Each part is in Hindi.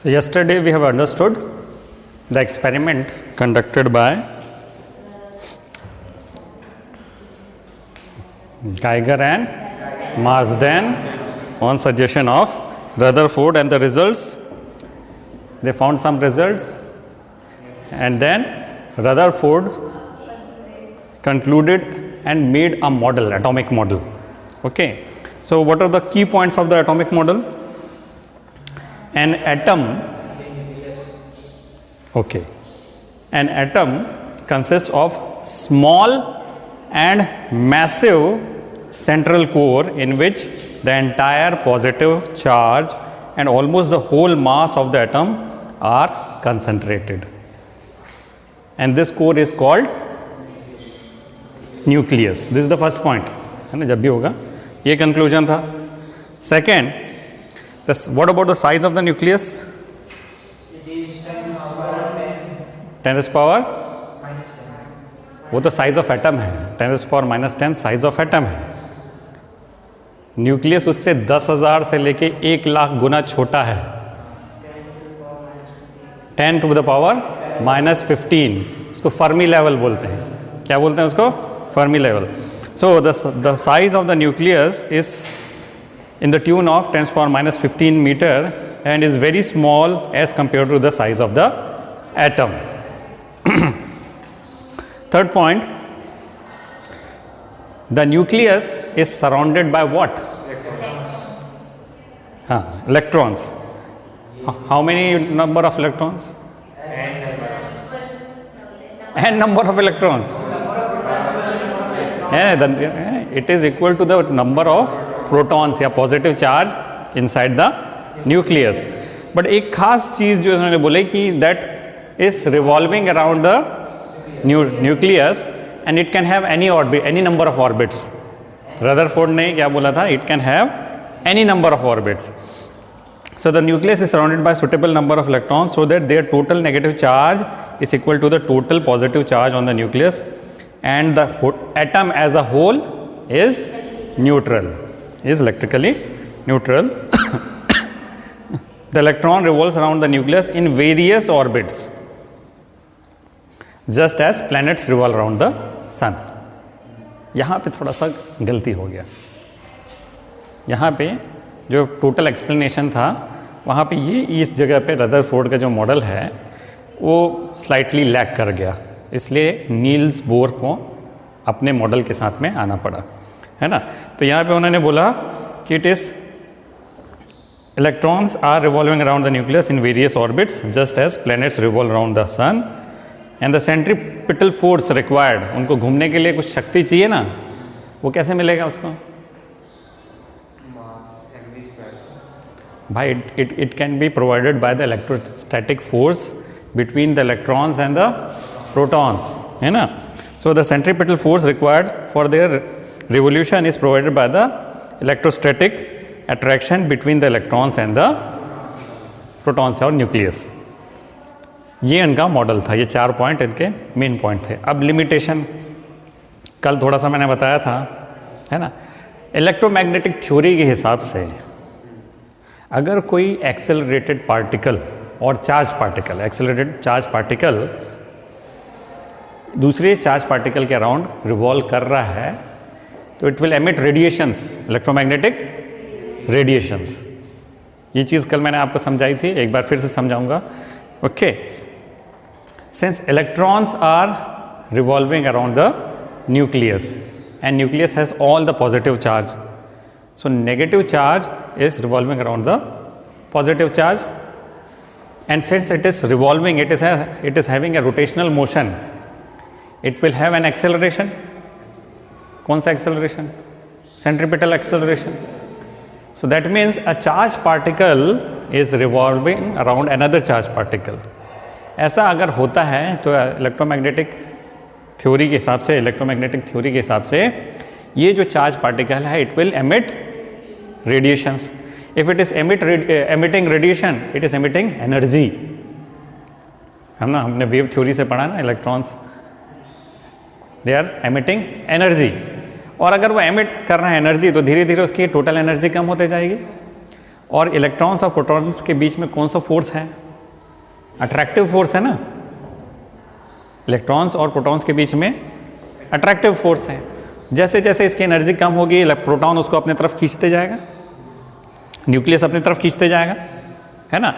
So yesterday we have understood the experiment conducted by Geiger and Marsden on suggestion of Rutherford, and the results, they found some results, and then Rutherford concluded and made a model, atomic model. Okay, so what are the key points of the atomic model? An atom, okay, an atom consists of small and massive central core in which the entire positive charge and almost the whole mass of the atom are concentrated, and this core is called nucleus. This is the first point, है ना, जब भी होगा ये conclusion था. Second, what about the size of the nucleus? It is 10 power 10. 10 to power minus 10. वो तो साइज ऑफ एटम है. 10 to power minus 10 size of atom है. न्यूक्लियस उससे 10,000 से लेके 1 लाख गुना छोटा है. 10 to the power minus 15, उसको फर्मी लेवल बोलते हैं. क्या बोलते हैं उसको? Fermi level. So the size of the nucleus is in the tune of 10 to power minus 15 meter and is very small as compared to the size of the atom. Third point, the nucleus is surrounded by what? Electrons. How many number of electrons? N number of electrons. It is equal to the number of protons या positive charge inside the nucleus. But एक खास चीज जो उन्होंने बोले कि that is revolving around the nucleus and it can have any orbit, any number of orbits. Rutherford ने क्या बोला था? It can have any number of orbits. So the nucleus is surrounded by suitable number of electrons so that their total negative charge is equal to the total positive charge on the nucleus and the atom as a whole is neutral, is electrically neutral. The electron revolves around the nucleus in various orbits just as planets revolve around the sun. यहाँ पे थोड़ा सा गलती हो गया. यहाँ पे जो टोटल एक्सप्लेनेशन था वहाँ पे ये इस जगह पे रदरफोर्ड का जो मॉडल है वो स्लाइटली लैग कर गया, इसलिए नील्स बोर को अपने मॉडल के साथ में आना पड़ा, है ना. तो यहाँ पे उन्होंने बोला कि it is electrons are revolving around the nucleus in various orbits just as planets revolve around the sun and the centripetal force required. उनको घूमने के लिए कुछ शक्ति चाहिए ना, वो कैसे मिलेगा उसको? भाई it can be provided by the electrostatic force between the electrons and the protons, है ना. So the centripetal force required for their revolution is provided by the electrostatic attraction between the electrons and the protons और nucleus. ये इनका मॉडल था. ये 4 पॉइंट इनके मेन पॉइंट थे. अब लिमिटेशन कल थोड़ा सा मैंने बताया था, है ना. इलेक्ट्रोमैग्नेटिक थ्योरी के हिसाब से अगर कोई एक्सेलरेटेड पार्टिकल और charge particle, accelerated charge particle दूसरे चार्ज पार्टिकल के अराउंड रिवॉल्व कर रहा है तो it will emit radiations, electromagnetic radiations. ये चीज़ कल मैंने आपको समझाई थी, एक बार फिर से समझाऊंगा. Okay, since electrons are revolving around the nucleus and nucleus has all the positive charge, so negative charge is revolving around the positive charge and since it is revolving, it is having a rotational motion, it will have an acceleration. कौन सा acceleration? Centripetal acceleration. So that means a charge particle is revolving around another charge particle. ऐसा अगर होता है तो इलेक्ट्रोमैग्नेटिक थ्योरी के हिसाब से ये जो चार्ज पार्टिकल है it will emit radiations. If it is emitting radiation, it is emitting energy. हम ना हमने वेव थ्योरी से पढ़ा ना, electrons they are emitting energy. और अगर वो एमिट कर रहा है एनर्जी तो धीरे धीरे उसकी टोटल एनर्जी कम होते जाएगी. और इलेक्ट्रॉन्स और प्रोटॉन्स के बीच में कौन सा फोर्स है? अट्रैक्टिव फोर्स है ना। इलेक्ट्रॉन्स और प्रोटॉन्स के बीच में अट्रैक्टिव फोर्स है। जैसे जैसे इसकी एनर्जी कम होगी, प्रोटॉन उसको अपने तरफ खींचते जाएगा, न्यूक्लियस अपनी तरफ खींचते जाएगा, है ना।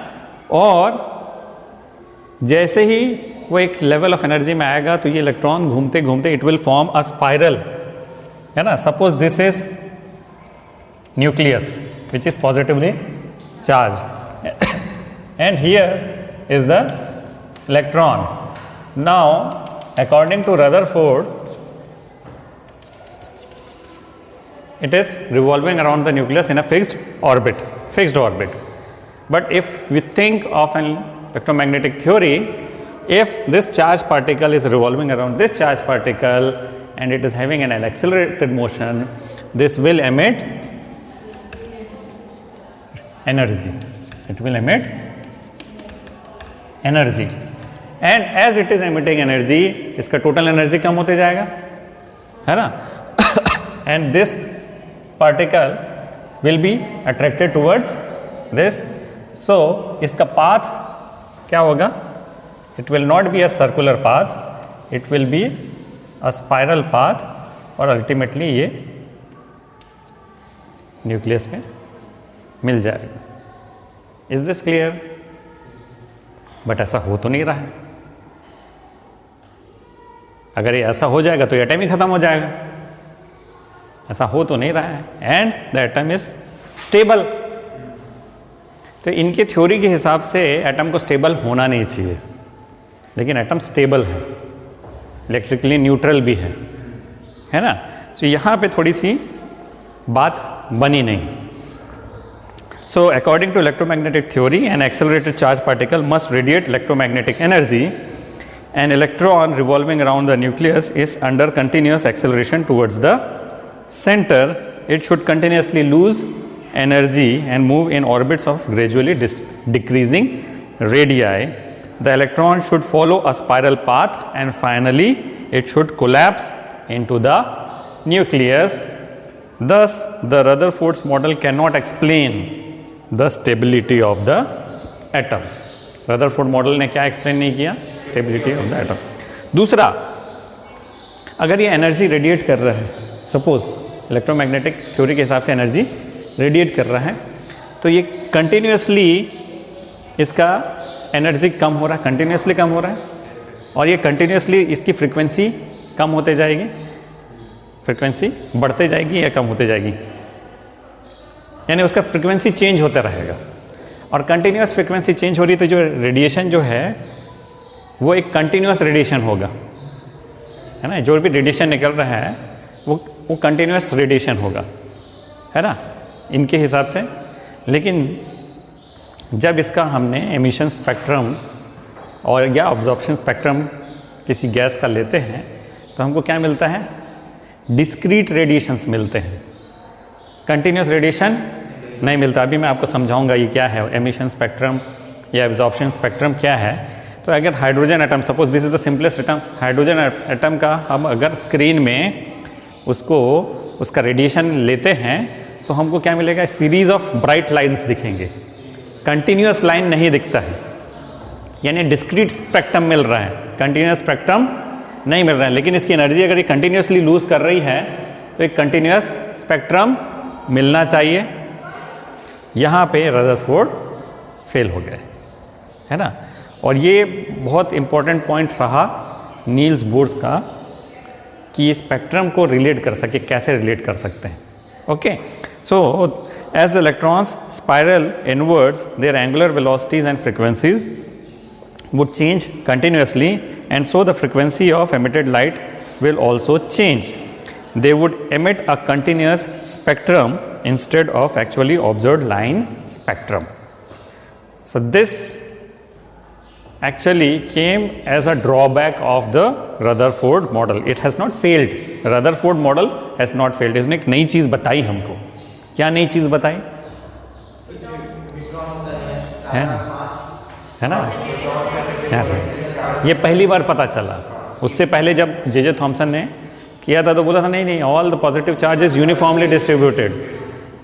और जैसे ही वो एक लेवल ऑफ एनर्जी में आएगा तो ये इलेक्ट्रॉन घूमते घूमते it will form a spiral, है ना। Suppose this is nucleus which is positively charged and here is the electron. Now according to Rutherford it is revolving around the nucleus in a fixed orbit. But if we think of an electromagnetic theory, if this charged particle is revolving around this charged particle and it is having an accelerated motion, this will emit energy. It will emit energy. And as it is emitting energy, इसका total energy कम होते जाएगा, है ना. And this particle will be attracted towards this. So इसका path क्या होगा? It will not be a circular path, it will be a spiral path और ultimately ये न्यूक्लियस में मिल जाएगा. Is this clear? बट ऐसा हो तो नहीं रहा है. अगर ये ऐसा हो जाएगा तो एटम ही खत्म हो जाएगा. ऐसा हो तो नहीं रहा है. And the atom is stable. तो इनके थ्योरी के हिसाब से एटम को स्टेबल होना नहीं चाहिए, लेकिन एटम स्टेबल है, इलेक्ट्रिकली न्यूट्रल भी है ना. तो यहाँ पे थोड़ी सी बात बनी नहीं. So according to electromagnetic theory, an accelerated charged particle must radiate electromagnetic energy. An electron revolving around the nucleus is under continuous acceleration towards the center. It should continuously lose energy and move in orbits of gradually decreasing radii. The electron should follow a spiral path and finally it should collapse into the nucleus. Thus, the Rutherford's model cannot explain the stability of the atom. Rutherford model ने क्या एक्सप्लेन नहीं किया? Stability of the atom. दूसरा, अगर ये एनर्जी रेडिएट कर रहा है, सपोज इलेक्ट्रोमैग्नेटिक थ्योरी के हिसाब से एनर्जी रेडिएट कर रहा है, तो ये कंटिन्यूसली इसका एनर्जी कम हो रहा है, कंटिन्यूसली कम हो रहा है, और ये कंटिन्यूसली इसकी फ्रीक्वेंसी कम होते जाएगी, फ्रीक्वेंसी बढ़ते जाएगी या कम होते जाएगी, यानी उसका फ्रीक्वेंसी चेंज होता रहेगा. और कंटिन्यूस फ्रीक्वेंसी चेंज हो रही तो जो रेडिएशन जो है वो एक कंटिन्यूस रेडिएशन होगा, है ना. जो भी रेडिएशन निकल रहा है वो कंटिन्यूस रेडिएशन होगा, है ना, इनके हिसाब से. लेकिन जब इसका हमने एमिशन स्पेक्ट्रम और या ऑब्जॉर्प्शन स्पेक्ट्रम किसी गैस का लेते हैं तो हमको क्या मिलता है? डिस्क्रीट रेडिएशंस मिलते हैं, कंटिन्यूस रेडिएशन नहीं मिलता. अभी मैं आपको समझाऊंगा ये क्या है, एमिशन स्पेक्ट्रम या एब्जॉर्प्शन स्पेक्ट्रम क्या है. तो अगर hydrogen atom, suppose this is the simplest atom, hydrogen atom का हम अगर स्क्रीन में उसको उसका रेडिएशन लेते हैं तो हमको क्या मिलेगा? सीरीज ऑफ ब्राइट लाइन्स दिखेंगे, कंटिन्यूस लाइन नहीं दिखता है, यानी डिस्क्रीट स्पेक्ट्रम मिल रहा है, कंटिन्यूस स्पेक्ट्रम नहीं मिल रहा है. लेकिन इसकी एनर्जी अगर ये कंटिन्यूसली लूज कर रही है तो एक कंटिन्यूस स्पेक्ट्रम मिलना चाहिए. यहाँ पे रदरफोर्ड फेल हो गए, है ना. और ये बहुत इम्पोर्टेंट पॉइंट रहा नील्स बोर्स का कि ये स्पेक्ट्रम को रिलेट कर सके, कैसे रिलेट कर सकते हैं. Okay, so as the electrons spiral inwards their angular velocities and frequencies would change continuously, and so the frequency of emitted light will also change. They would emit a continuous spectrum instead of actually observed line spectrum. So this actually came as a drawback of the Rutherford model. It has not failed. Rutherford model has not failed. इसने एक नई चीज़ बताई हमको. क्या नई चीज़ बताई? है ना, है ना. ये पहली बार पता चला. उससे पहले जब जे थॉमसन ने किया था तो बोला था नहीं, all the positive charges uniformly distributed,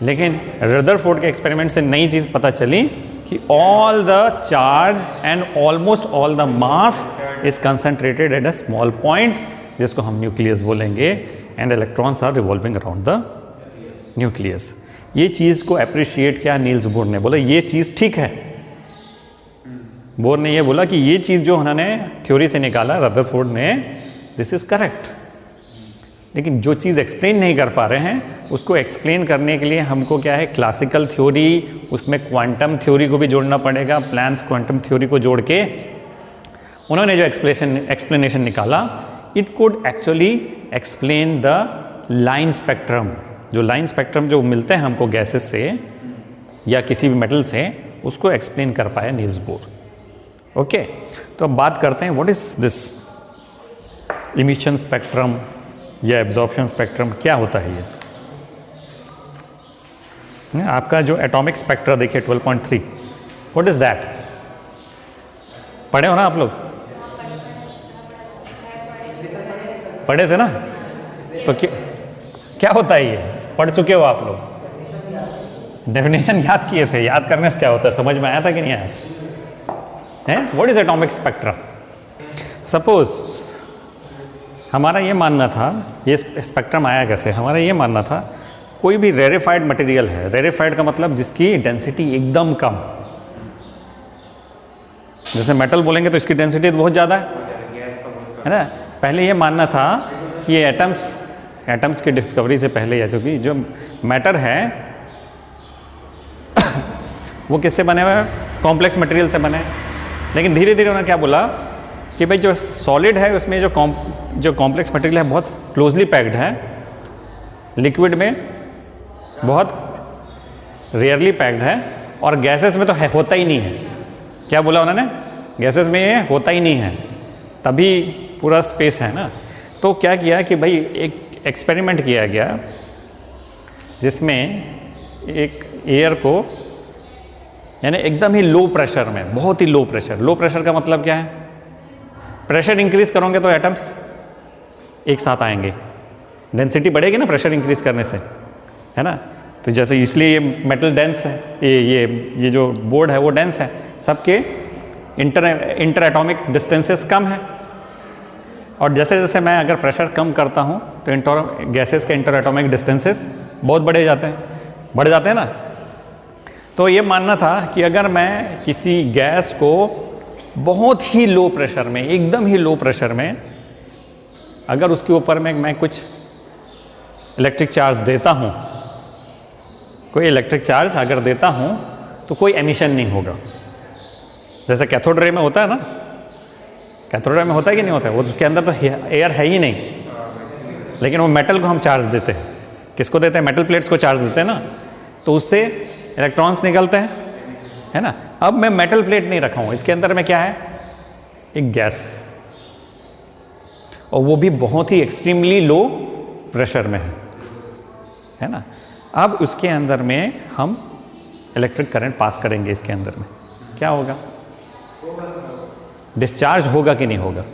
लेकिन रदरफोर्ड के एक्सपेरिमेंट से नई चीज़ पता चली कि all the charge and almost all the mass is concentrated at a small point, जिसको हम न्यूक्लियस बोलेंगे, and electrons are revolving around the nucleus. ये चीज़ को अप्रिशिएट किया नील्स बोर ने, बोला ये चीज़ ठीक है। बोर ने ये बोला कि ये चीज़ जो उन्होंने थ्योरी से निकाला रदरफोर्ड ने, दिस इज़ करेक्ट। लेकिन जो चीज़ एक्सप्लेन नहीं कर पा रहे हैं उसको एक्सप्लेन करने के लिए हमको क्या है, क्लासिकल थ्योरी, उसमें क्वांटम थ्योरी को भी जोड़ना पड़ेगा। प्लैंक्स क्वांटम थ्योरी को जोड़ के उन्होंने जो एक्सप्लेनेशन निकाला, it could actually explain the line spectrum. जो लाइन स्पेक्ट्रम जो मिलते हैं हमको गैसेस से या किसी भी मेटल से, उसको एक्सप्लेन कर पाया नील्स बोर। ओके, तो अब बात करते हैं what is this emission spectrum या एब्जॉर्प्शन स्पेक्ट्रम, क्या होता है ये। आपका जो एटॉमिक स्पेक्ट्रा देखिए 12.3, व्हाट इज दैट, पढ़े हो ना आप लोग, पढ़े थे ना, तो क्या होता है ये, पढ़ चुके हो आप लोग, डेफिनेशन याद किए थे, याद करने से क्या होता है, समझ में आया था कि नहीं आया था, हैं? What is atomic spectrum. Suppose हमारा ये मानना था, ये स्पेक्ट्रम आया कैसे, हमारा ये मानना था कोई भी रेरिफाइड मटेरियल है, रेरिफाइड का मतलब जिसकी डेंसिटी एकदम कम, जैसे मेटल बोलेंगे तो इसकी डेंसिटी तो बहुत ज़्यादा है ना। पहले ये मानना था कि ये एटम्स की डिस्कवरी से पहले, या जो मैटर है वो किससे बने हुए हैं, कॉम्प्लेक्स मटेरियल से बने। लेकिन धीरे धीरे उन्होंने क्या बोला कि भाई जो सॉलिड है उसमें जो कॉम्प्लेक्स मटेरियल है बहुत क्लोजली पैक्ड है, लिक्विड में बहुत रेयरली पैक्ड है, और गैसेस में तो होता ही नहीं है। क्या बोला उन्होंने, गैसेस में ये होता ही नहीं है, तभी पूरा स्पेस है ना। तो क्या किया कि भाई एक एक्सपेरिमेंट किया गया जिसमें एक एयर को, यानी एकदम ही लो प्रेशर में, बहुत ही लो प्रेशर का मतलब क्या है, प्रेशर इंक्रीज करोगे तो एटम्स एक साथ आएंगे, डेंसिटी बढ़ेगी ना प्रेशर इंक्रीज करने से, है ना। तो जैसे इसलिए ये मेटल डेंस है, ये जो बोर्ड है वो डेंस है, सबके इंटर एटॉमिक डिस्टेंसेस कम है, और जैसे जैसे मैं अगर प्रेशर कम करता हूँ तो गैसेस के इंटर एटॉमिक डिस्टेंसेस बहुत बढ़ जाते हैं ना। तो ये मानना था कि अगर मैं किसी गैस को बहुत ही लो प्रेशर में, एकदम ही लो प्रेशर में, अगर उसके ऊपर में मैं कुछ इलेक्ट्रिक चार्ज देता हूँ, कोई इलेक्ट्रिक चार्ज अगर देता हूँ तो कोई एमिशन नहीं होगा। जैसे कैथोड रे में होता है ना, कैथोड रे में होता है कि नहीं होता है, वो उसके अंदर तो एयर है ही नहीं, लेकिन वो मेटल को हम चार्ज देते हैं, किसको देते हैं, मेटल प्लेट्स को चार्ज देते हैं ना, तो उससे इलेक्ट्रॉन्स निकलते हैं, है ना। अब मैं मेटल प्लेट नहीं रखा हूँ, इसके अंदर में क्या है, एक गैस, और वो भी बहुत ही एक्सट्रीमली लो प्रेशर में है ना। अब उसके अंदर में हम इलेक्ट्रिक करंट पास करेंगे, इसके अंदर में क्या होगा, डिस्चार्ज होगा कि नहीं होगा,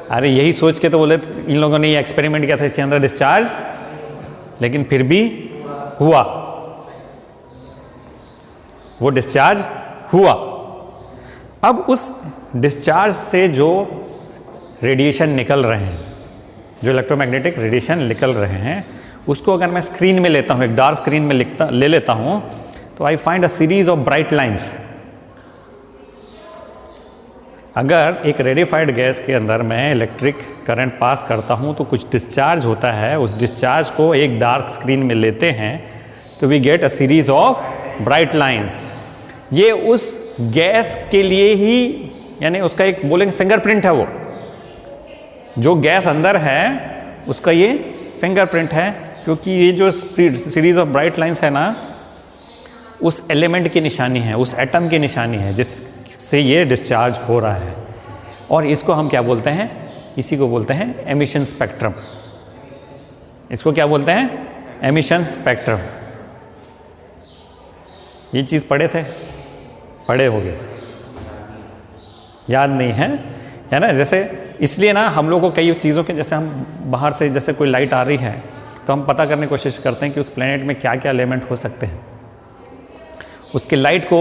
अरे यही सोच के तो बोले इन लोगों ने ये एक्सपेरिमेंट किया था इसके अंदर डिस्चार्ज, लेकिन फिर भी हुआ, वो डिस्चार्ज हुआ। अब उस डिस्चार्ज से जो रेडिएशन निकल रहे हैं, जो इलेक्ट्रोमैग्नेटिक रेडिएशन निकल रहे हैं, उसको अगर मैं स्क्रीन में लेता हूँ, एक डार्क स्क्रीन में ले लेता हूँ, तो I find a series of bright lines. अगर एक रेडिफाइड गैस के अंदर मैं इलेक्ट्रिक करंट पास करता हूँ तो कुछ डिस्चार्ज होता है, उस डिस्चार्ज को एक डार्क स्क्रीन में लेते हैं तो we get a series of bright lines. ये उस गैस के लिए ही, यानी उसका एक बोलेंगे फिंगरप्रिंट है, वो जो गैस अंदर है उसका ये फिंगरप्रिंट है, क्योंकि ये जो सीरीज ऑफ ब्राइट लाइंस है ना, उस एलिमेंट की निशानी है, उस एटम की निशानी है जिससे ये डिस्चार्ज हो रहा है, और इसको हम क्या बोलते हैं, इसी को बोलते हैं एमिशन स्पेक्ट्रम। इसको क्या बोलते हैं, एमिशन स्पेक्ट्रम। ये चीज़ पढ़े थे, पढ़े होंगे, याद नहीं है, है ना। जैसे इसलिए ना हम लोग को कई चीज़ों के, जैसे हम बाहर से जैसे कोई लाइट आ रही है तो हम पता करने की कोशिश करते हैं कि उस प्लेनेट में क्या क्या एलिमेंट हो सकते हैं, उसकी लाइट को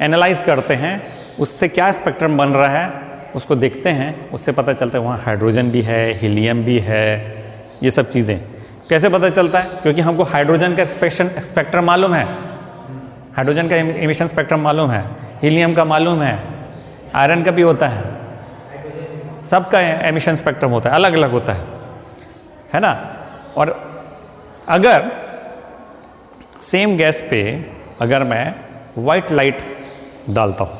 एनालाइज करते हैं, उससे क्या स्पेक्ट्रम बन रहा है उसको देखते हैं, उससे पता चलता है वहाँ हाइड्रोजन भी है, हीलियम भी है, ये सब चीज़ें। कैसे पता चलता है? क्योंकि हमको हाइड्रोजन का स्पेक्ट्रम मालूम है, हाइड्रोजन का एमिशन स्पेक्ट्रम मालूम है, हीलियम का मालूम है, आयरन का भी होता है, सबका एमिशन स्पेक्ट्रम होता है, अलग अलग होता है ना। और अगर सेम गैस पे अगर मैं वाइट लाइट डालता हूँ,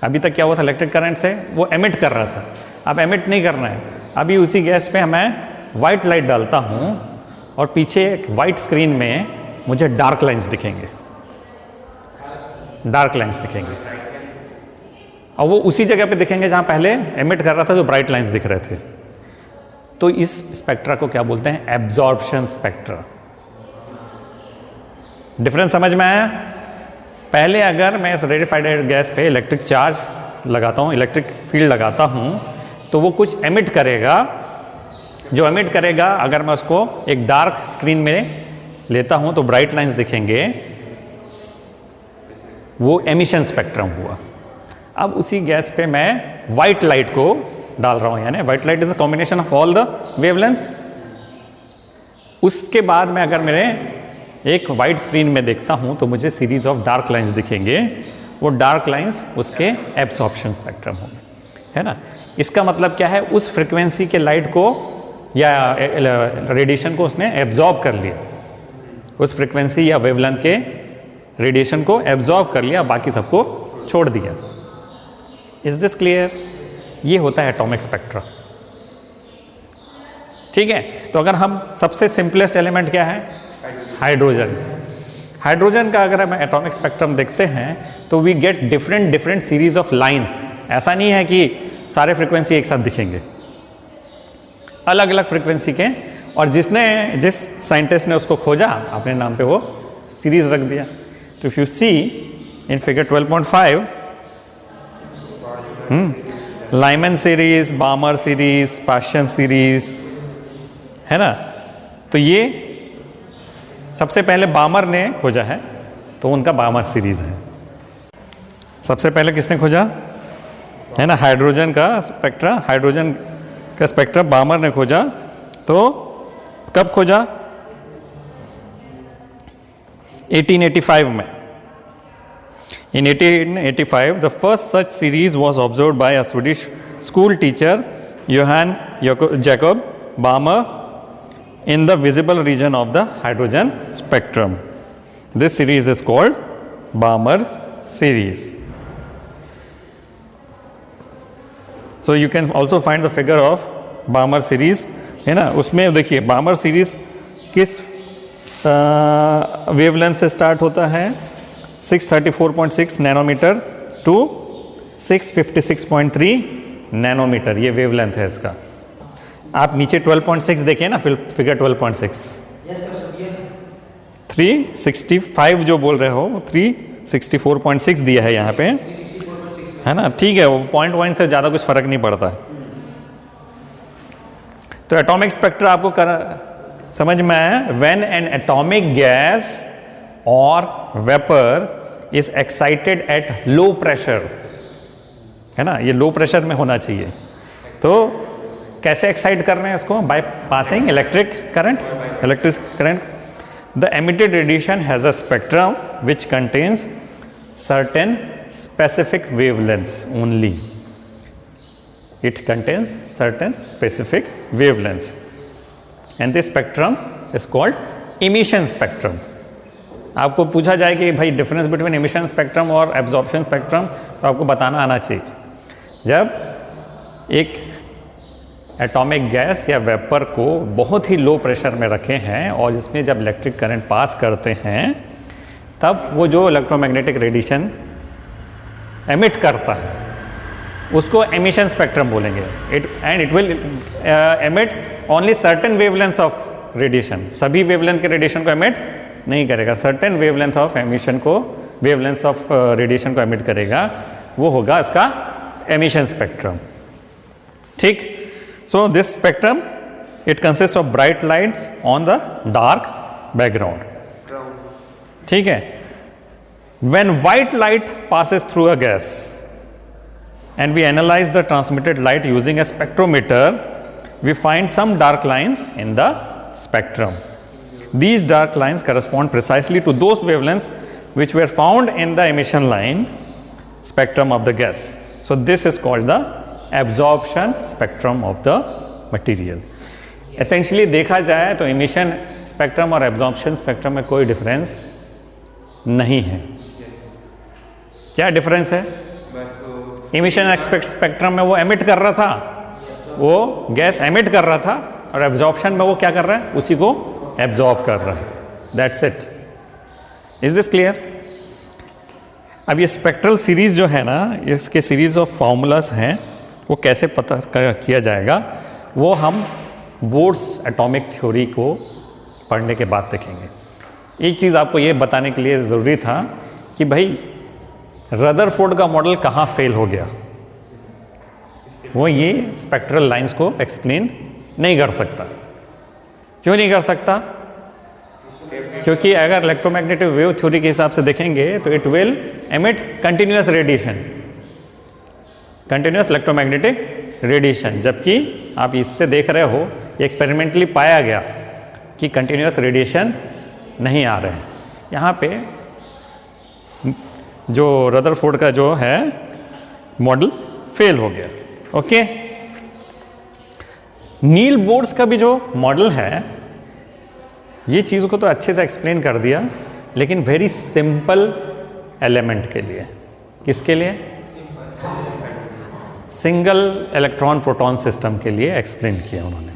अभी तक क्या हुआ था, इलेक्ट्रिक करंट से वो एमिट कर रहा था, अब एमिट नहीं करना है, अभी उसी गैस पे मैं वाइट लाइट डालता हूँ और पीछे एक वाइट स्क्रीन में मुझे डार्क लाइंस दिखेंगे, डार्क लाइंस दिखेंगे, और वो उसी जगह पे दिखेंगे जहाँ पहले एमिट कर रहा था जो ब्राइट लाइंस दिख रहे थे। तो इस स्पेक्ट्रा को क्या बोलते हैं? Absorption spectra. डिफरेंस समझ में आया? पहले अगर मैं इस रेडिफाइड गैस पे इलेक्ट्रिक चार्ज लगाता हूँ, इलेक्ट्रिक फील्ड लगाता हूँ, तो वो कुछ एमिट करेगा, जो एमिट करेगा अगर मैं उसको एक डार्क स्क्रीन में लेता हूँ तो ब्राइट लाइंस दिखेंगे, वो एमिशन स्पेक्ट्रम हुआ। अब उसी गैस पे मैं वाइट लाइट को डाल रहा हूँ, यानी white light is a combination of all the wavelengths. उसके बाद में अगर मेरे एक वाइट स्क्रीन में देखता हूँ तो मुझे सीरीज ऑफ डार्क लाइंस दिखेंगे, वो डार्क लाइंस उसके एब्सॉर्प्शन स्पेक्ट्रम होंगे, है ना। इसका मतलब क्या है? उस फ्रिक्वेंसी के लाइट को या रेडिएशन को उसने एब्जॉर्ब कर लिया, उस फ्रिक्वेंसी या वेवलेंथ के रेडिएशन को एब्जॉर्ब कर लिया, बाकी सबको छोड़ दिया। Is this clear? ये होता है एटॉमिक स्पेक्ट्रा। ठीक है, तो अगर हम सबसे सिंपलेस्ट एलिमेंट क्या है? हाइड्रोजन। हाइड्रोजन का अगर हम एटॉमिक स्पेक्ट्रम देखते हैं तो we get different series of lines. ऐसा नहीं है कि सारे फ्रीक्वेंसी एक साथ दिखेंगे, अलग अलग फ्रीक्वेंसी के, और जिस साइंटिस्ट ने उसको खोजा अपने नाम पे वो सीरीज रख दिया। तो if you see in figure 12.5, Lyman series, Balmer series, Paschen series, है ना। तो ये सबसे पहले बामर ने खोजा है, तो उनका बामर सीरीज है। सबसे पहले किसने खोजा? है ना, हाइड्रोजन का स्पेक्ट्रा, हाइड्रोजन का स्पेक्ट्रा बामर ने खोजा। तो कब खोजा? 1885 में। In 1885, the first such series was observed by a Swedish school teacher, Johann Jacob Balmer, in the visible region of the hydrogen spectrum. This series is called Balmer series. So you can also find the figure of Balmer series, है ना। उसमें देखिए Balmer series किस वेवलेंथ से स्टार्ट होता है? 634.6 नैनोमीटर टू 656.3 नैनोमीटर, ये वेवलेंथ है इसका। आप नीचे 12.6 देखिए ना, फिगर 12.6, 365 जो बोल रहे हो 364.6 दिया है यहाँ पे, है ना। ठीक है, वो पॉइंट से ज़्यादा कुछ फर्क नहीं पड़ता है। तो एटॉमिक स्पेक्ट्रा आपको समझ में आया? व्हेन एन एटॉमिक गैस और vapour is excited at low pressure, है ना, ये लो प्रेशर में होना चाहिए। तो कैसे एक्साइट कर रहे हैं इसको? By passing electric current. The emitted radiation has a spectrum which contains certain specific wavelengths only. It contains certain specific wavelengths and this spectrum is called emission spectrum. आपको पूछा जाए कि भाई डिफरेंस बिटवीन एमिशन स्पेक्ट्रम और एब्जॉर्प्शन स्पेक्ट्रम, तो आपको बताना आना चाहिए। जब एक एटॉमिक गैस या वेपर को बहुत ही लो प्रेशर में रखे हैं और इसमें जब इलेक्ट्रिक करंट पास करते हैं, तब वो जो इलेक्ट्रोमैग्नेटिक रेडिएशन एमिट करता है उसको एमिशन स्पेक्ट्रम बोलेंगे। It will emit only certain wavelengths of radiation. सभी वेवलेंथ के रेडिएशन को एमिट नहीं करेगा, सर्टेन वेवलेंथ ऑफ एमिशन को, वेवलेंथ ऑफ रेडिएशन को एमिट करेगा, वो होगा इसका एमिशन स्पेक्ट्रम। ठीक, so this spectrum it consist of bright lights on the dark background. ठीक है. When white light passes through a gas and we analyze the transmitted light using a spectrometer, we find some dark lines in the spectrum. These dark lines correspond precisely to those wavelengths which were found in the emission line spectrum of the gas. So this is called the absorption spectrum of the material. Essentially देखा जाए तो emission spectrum और absorption spectrum में कोई difference नहीं है. क्या डिफरेंस है? इमिशन स्पेक्ट्रम में वो एमिट कर रहा था, वो गैस एमिट कर रहा था, और एब्जॉर्प्शन में वो क्या कर रहा है? उसी को एब्जॉर्ब कर रहा है. That's it. Is this clear? अब ये स्पेक्ट्रल सीरीज जो है ना, इसके सीरीज ऑफ फॉर्मूलाज हैं, वो कैसे पता किया जाएगा वो हम बोर्ड्स एटॉमिक थ्योरी को पढ़ने के बाद देखेंगे. एक चीज़ आपको ये बताने के लिए ज़रूरी था कि भाई रदरफोर्ड का मॉडल कहाँ फेल हो गया. वो ये स्पेक्ट्रल लाइंस को एक्सप्लेन नहीं कर सकता. क्यों नहीं कर सकता? क्योंकि अगर इलेक्ट्रोमैग्नेटिक वेव थ्योरी के हिसाब से देखेंगे तो it will emit continuous radiation, continuous electromagnetic radiation, जबकि आप इससे देख रहे हो ये एक्सपेरिमेंटली पाया गया कि कंटिन्यूअस रेडिएशन नहीं आ रहे हैं. यहाँ पे जो रदरफोर्ड का जो है मॉडल फेल हो गया. ओके. नील बोर्ड्स का भी जो मॉडल है, ये चीज़ को तो अच्छे से एक्सप्लेन कर दिया, लेकिन वेरी सिंपल एलिमेंट के लिए. किसके लिए? सिंगल इलेक्ट्रॉन प्रोटॉन सिस्टम के लिए एक्सप्लेन किया उन्होंने.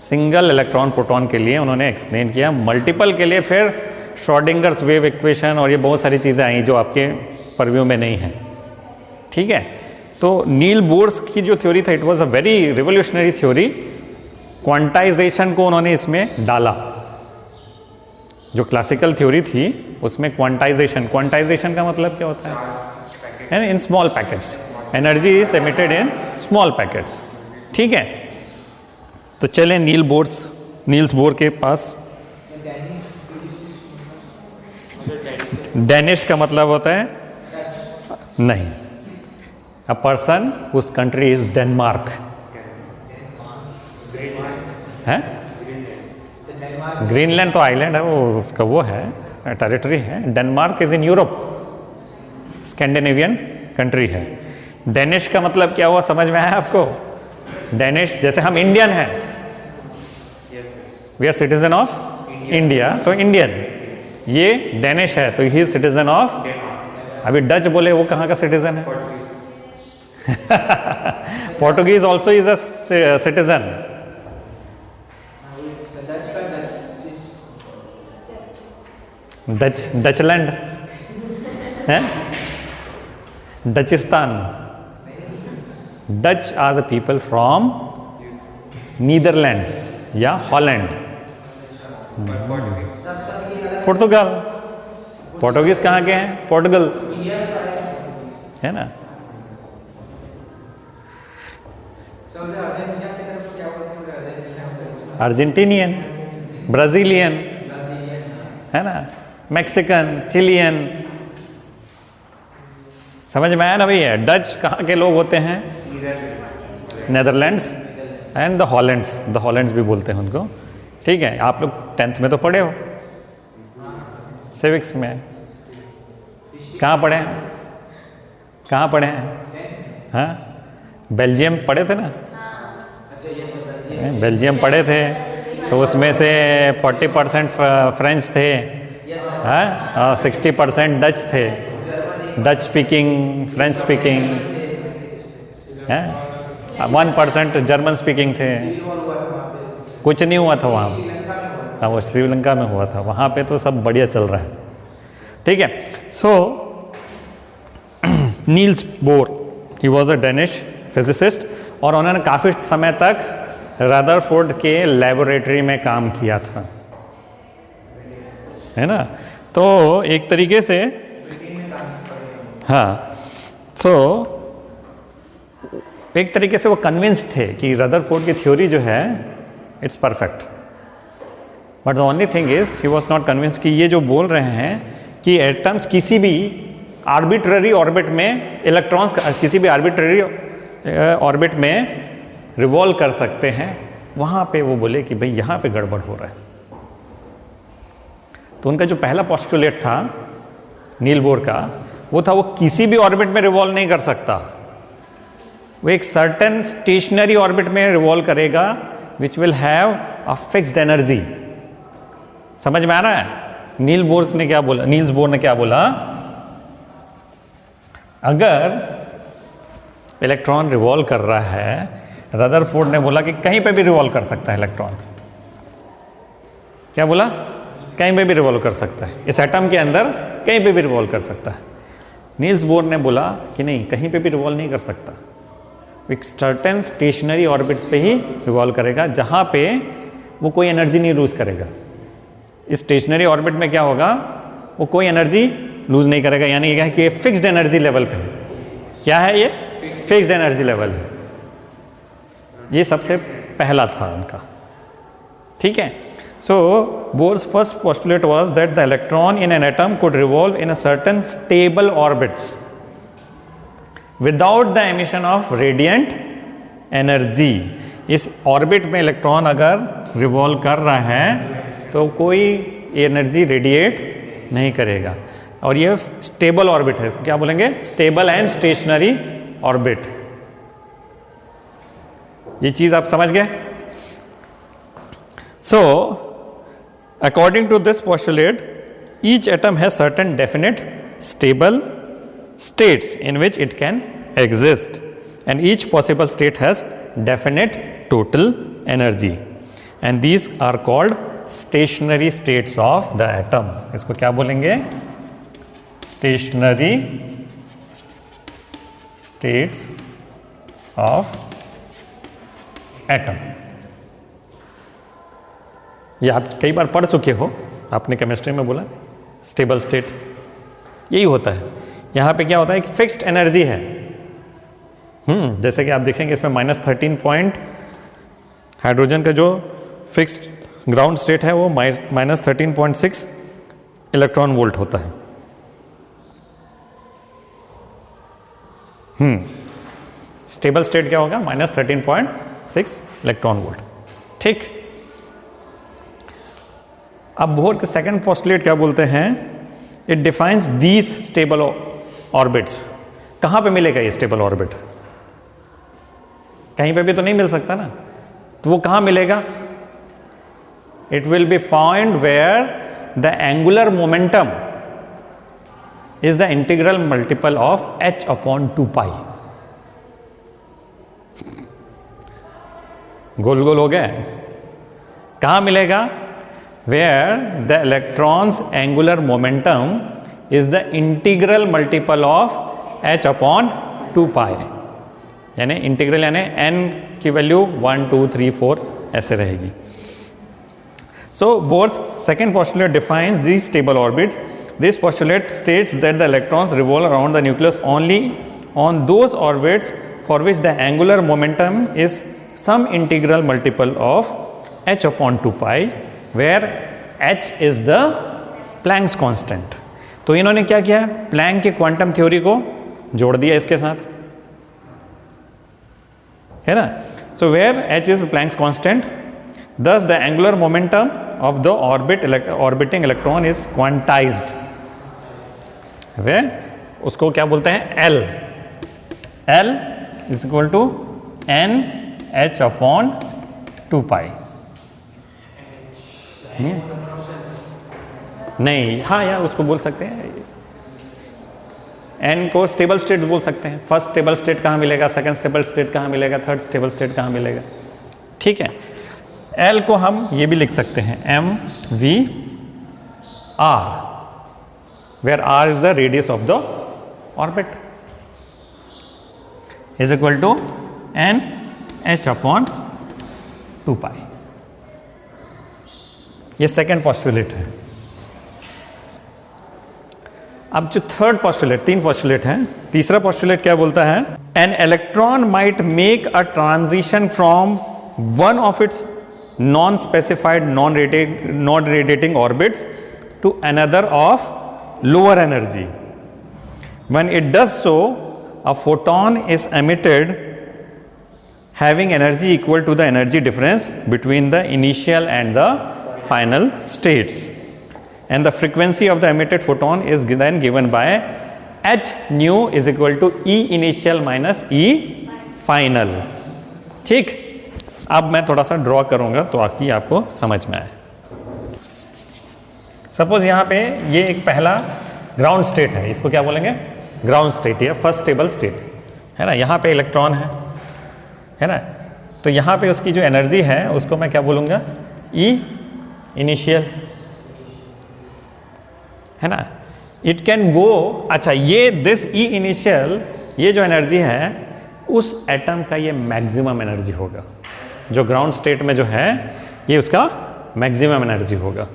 सिंगल इलेक्ट्रॉन प्रोटॉन के लिए उन्होंने एक्सप्लेन किया. मल्टीपल के लिए फिर श्रोडिंगर्स वेव इक्वेशन और ये बहुत सारी चीज़ें आई जो आपके परव्यू में नहीं है. ठीक है. तो नील बोर्स की जो थ्योरी था, it was a very revolutionary theory. Quantization को उन्होंने इसमें डाला. जो क्लासिकल थ्योरी थी उसमें क्वांटाइजेशन का मतलब क्या होता है? In small packets. Energy is emitted in small packets. ठीक है. तो चलें नील्स बोर के पास. डेनिश का मतलब होता है नहीं, a person whose country is Denmark. है ग्रीनलैंड तो आइलैंड है, वो उसका वो है टेरिटरी है. Denmark is in Europe, Scandinavian country है. डेनिश का मतलब क्या हुआ, समझ में आया आपको? डेनिश जैसे हम इंडियन हैं, we are citizen of India, तो इंडियन. ये डेनिश है तो ही इज सिटीजन ऑफ. अभी डच बोले वो कहाँ का सिटीजन है? Portuguese also is a citizen. Deutschland है, डचिस्तान. Dutch are the people from Netherlands या हॉलैंड. पोर्टुगीज कहाँ के हैं? पोर्टुगल है ना. अर्जेंटीनियन, ब्राजीलियन है ना, मैक्सिकन, चिलियन. समझ में आया ना भैया? डच कहाँ के लोग होते हैं? नेदरलैंड्स एंड द हॉलैंड्स भी बोलते हैं उनको. ठीक है. आप लोग 10th में तो पढ़े हो, सिविक्स में. कहाँ पढ़े हैं? कहाँ पढ़े हैं? हाँ, बेल्जियम पढ़े थे ना. बेल्जियम पढ़े थे तो उसमें से 40% फ्रेंच थे, हाँ, 60% डच थे. डच स्पीकिंग, फ्रेंच स्पीकिंग है, 1% जर्मन स्पीकिंग थे. कुछ नहीं हुआ था वहाँ. हाँ, वो श्रीलंका में हुआ था. वहाँ पे तो सब बढ़िया चल रहा है. ठीक है. So Niels Bohr, he was a Danish physicist, और उन्होंने काफ़ी समय तक रदरफोर्ड के लेबोरेटरी में काम किया था, है ना. तो एक तरीके से, हाँ, सो एक तरीके से वो कन्विंस्ड थे कि रदरफोर्ड की थ्योरी जो है it's perfect, but the only thing is he was not convinced कि ये जो बोल रहे हैं कि एटम्स किसी भी आर्बिट्ररी ऑर्बिट में, इलेक्ट्रॉन्स किसी भी आर्बिट्ररी ऑर्बिट में रिवॉल्व कर सकते हैं, वहाँ पे वो बोले कि भाई यहाँ पे गड़बड़ हो रहा है। तो उनका जो पहला पोस्टुलेट था नील बोर का, वो था वो किसी भी ऑर्बिट में रिवॉल्व नहीं कर सकता, वो एक सर्टेन स्टेशनरी ऑर्बिट में रिवॉल्व करेगा which will have a fixed energy. समझ में आ रहा है? नील्स बोर ने क्या बोला, अगर इलेक्ट्रॉन रिवॉल्व कर रहा है, रदरफोर्ड ने बोला कि कहीं पे भी रिवॉल्व कर सकता है इलेक्ट्रॉन। क्या बोला? कहीं पे भी रिवॉल्व कर सकता है, इस एटम के अंदर कहीं पे भी रिवॉल्व कर सकता है। नील्स बोर ने बोला कि नहीं, कहीं पे भी रिवॉल्व नहीं कर सकता, एक सर्टेन स्टेशनरी ऑर्बिट्स पे ही रिवॉल्व करेगा, जहाँ पे वो कोई एनर्जी नहीं लूज करेगा। इस स्टेशनरी ऑर्बिट में क्या होगा, वो कोई एनर्जी लूज नहीं करेगा, यानी क्या है कि ये फिक्स्ड एनर्जी लेवल पे है। क्या है ये? फिक्स्ड एनर्जी लेवल है। ये सबसे पहला था उनका, ठीक है। So Bohr's first postulate was that the electron in an atom could revolve in a certain stable orbits without the emission of radiant energy. इस ऑर्बिट में इलेक्ट्रॉन अगर रिवॉल्व कर रहा है तो कोई एनर्जी रेडिएट नहीं करेगा, और ये स्टेबल ऑर्बिट है, इसको क्या बोलेंगे? Stable and stationary orbit. ये चीज आप समझ गए? So according to this postulate each atom has certain definite stable states in which it can exist, and each possible state has definite total energy, and these are called stationary states of the atom. इसको क्या बोलेंगे? stationary states of atom. ये आप कई बार पढ़ चुके हो, आपने केमिस्ट्री में बोला स्टेबल स्टेट, यही होता है। यहाँ पे क्या होता है कि फिक्स्ड एनर्जी है। जैसे कि आप देखेंगे इसमें -13 पॉइंट, हाइड्रोजन का जो फिक्स्ड ग्राउंड स्टेट है वो -13.6 इलेक्ट्रॉन वोल्ट होता है। स्टेबल स्टेट क्या होगा? -13.6 इलेक्ट्रॉन वोल्ट, ठीक। अब बोहर के सेकंड पोस्टुलेट क्या बोलते हैं? It defines these stable orbits. कहाँ पे मिलेगा ये स्टेबल ऑर्बिट? कहीं पे भी तो नहीं मिल सकता ना, तो वो कहाँ मिलेगा? It will be found where the angular momentum is the integral multiple of h/2π। गोल गोल हो गया। कहाँ मिलेगा? where the electron's angular momentum is the integral multiple of h/2π, यानी इंटीग्रल यानी n की वैल्यू 1 2 3 4 ऐसे रहेगी। So Bohr's second postulate defines these stable orbits. This postulate states that the electrons revolve around the nucleus only on those orbits for which the angular momentum is some integral multiple of h/2π, where h is the Planck's constant. तो इन्होंने क्या किया? प्लैंक के क्वांटम थ्योरी को जोड़ दिया इसके साथ, है ना। So where h is Planck's constant, thus the angular momentum of the orbiting electron is quantized. वे उसको क्या बोलते हैं? L. L is equal to NH/2π। नहीं, हाँ यार उसको बोल सकते हैं, n को स्टेबल स्टेट बोल सकते हैं। फर्स्ट स्टेबल स्टेट कहाँ मिलेगा, सेकंड स्टेबल स्टेट कहाँ मिलेगा, थर्ड स्टेबल स्टेट कहाँ मिलेगा, ठीक है। L को हम ये भी लिख सकते हैं mv/r, where r is the radius of the orbit, is equal to NH/2π। ये सेकेंड पोस्टुलेट है। अब जो थर्ड पॉस्टुलेट, 3 पॉस्टुलेट हैं, तीसरा पॉस्टुलेट क्या बोलता है? An electron might make a transition from one of its non specified non radiating orbits to another of lower energy. When it does so, a photon is emitted having energy equal to the energy difference between the initial and the final states, and the frequency of the emitted photon is then given by h nu is equal to E initial minus E final. ठीक, अब मैं थोड़ा सा ड्रॉ करूंगा तो आकि आपको समझ में आए. सपोज यहाँ पे ये एक पहला ग्राउंड स्टेट है, इसको क्या बोलेंगे? ग्राउंड स्टेट या फर्स्ट स्टेबल स्टेट है ना. यहाँ पे इलेक्ट्रॉन है ना, तो यहाँ पे उसकी जो एनर्जी है उसको मैं क्या बोलूँगा? ई इनिशियल, है ना. इट कैन गो, अच्छा ये दिस ई इनिशियल, ये जो एनर्जी है उस एटम का ये मैक्सिमम एनर्जी होगा. जो ग्राउंड स्टेट में जो है ये उसका मैक्सिमम एनर्जी होगा.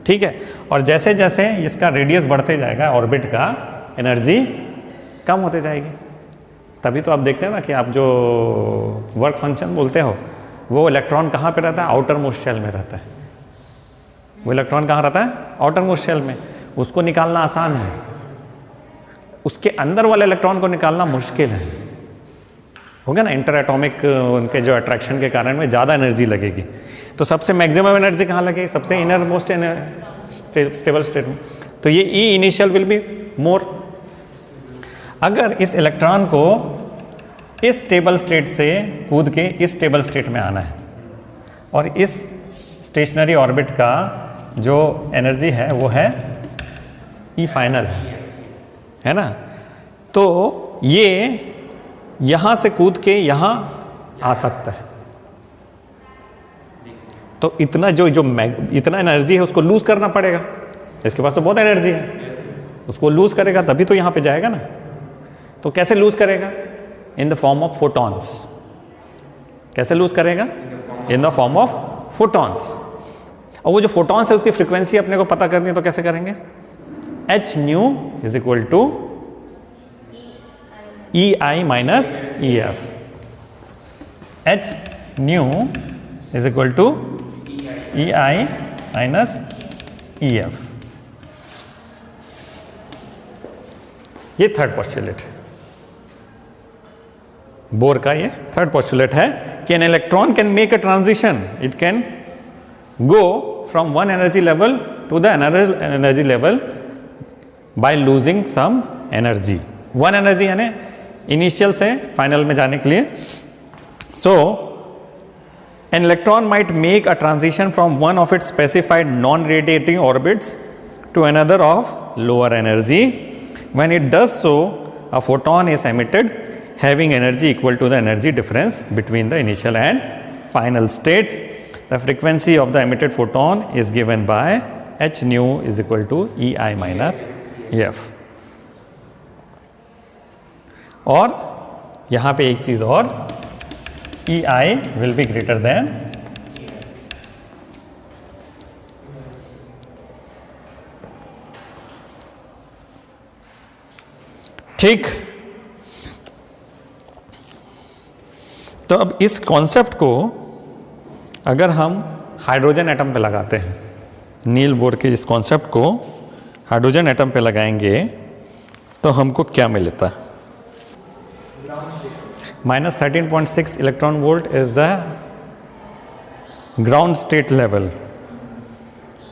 ठीक है, और जैसे जैसे इसका रेडियस बढ़ते जाएगा ऑर्बिट का, एनर्जी कम होते जाएगी. तभी तो आप देखते हैं ना कि आप जो वर्क फंक्शन बोलते हो, वो इलेक्ट्रॉन कहाँ पे रहता है? आउटर मोस्ट शेल में रहता है. वो इलेक्ट्रॉन कहाँ रहता है? आउटर मोस्ट शेल में. उसको निकालना आसान है, उसके अंदर वाले इलेक्ट्रॉन को निकालना मुश्किल है. हो गया ना, इंटर एटॉमिक उनके जो अट्रैक्शन के कारण में ज़्यादा एनर्जी लगेगी. तो सबसे मैक्सिमम एनर्जी कहाँ लगेगी? सबसे इनर मोस्ट स्टेबल स्टेट में. तो ये ई इनिशियल विल बी मोर. अगर इस इलेक्ट्रॉन को इस स्टेबल स्टेट से कूद के इस स्टेबल स्टेट में आना है और इस स्टेशनरी ऑर्बिट का जो एनर्जी है वो है ई फाइनल, है ना. तो ये यहाँ से कूद के यहाँ आ सकता है. तो इतना जो इतना एनर्जी है उसको लूज करना पड़ेगा. इसके पास तो बहुत एनर्जी है, उसको लूज करेगा तभी तो यहाँ पे जाएगा ना. तो कैसे लूज करेगा? In the form of photons. कैसे लूज करेगा? In the form of photons. और वो जो फोटॉन्स है उसकी फ्रीक्वेंसी अपने को पता करनी है, तो कैसे करेंगे? H nu is equal to E I minus E F. H nu is equal to E I minus E F. ये थर्ड पोस्टुलेट है, बोर का ये थर्ड पोस्टुलेट है कि an electron can make a transition. It can go from one energy level to the another energy level by losing some energy. One energy यानी इनिशियल से फाइनल में जाने के लिए. So an electron might make a transition from one of its specified non radiating orbits to another of lower energy. When it does so, a photon is emitted having energy equal to the energy difference between the initial and final states. The frequency of the emitted photon is given by h nu is equal to E I minus F. और यहाँ पे एक चीज़ और, E I will be greater than ठीक. तो अब इस कॉन्सेप्ट को अगर हम हाइड्रोजन एटम पे लगाते हैं, नील बोर के इस कॉन्सेप्ट को हाइड्रोजन एटम पे लगाएंगे तो हमको क्या मिलता है? -13.6 electron volt is the ground state level.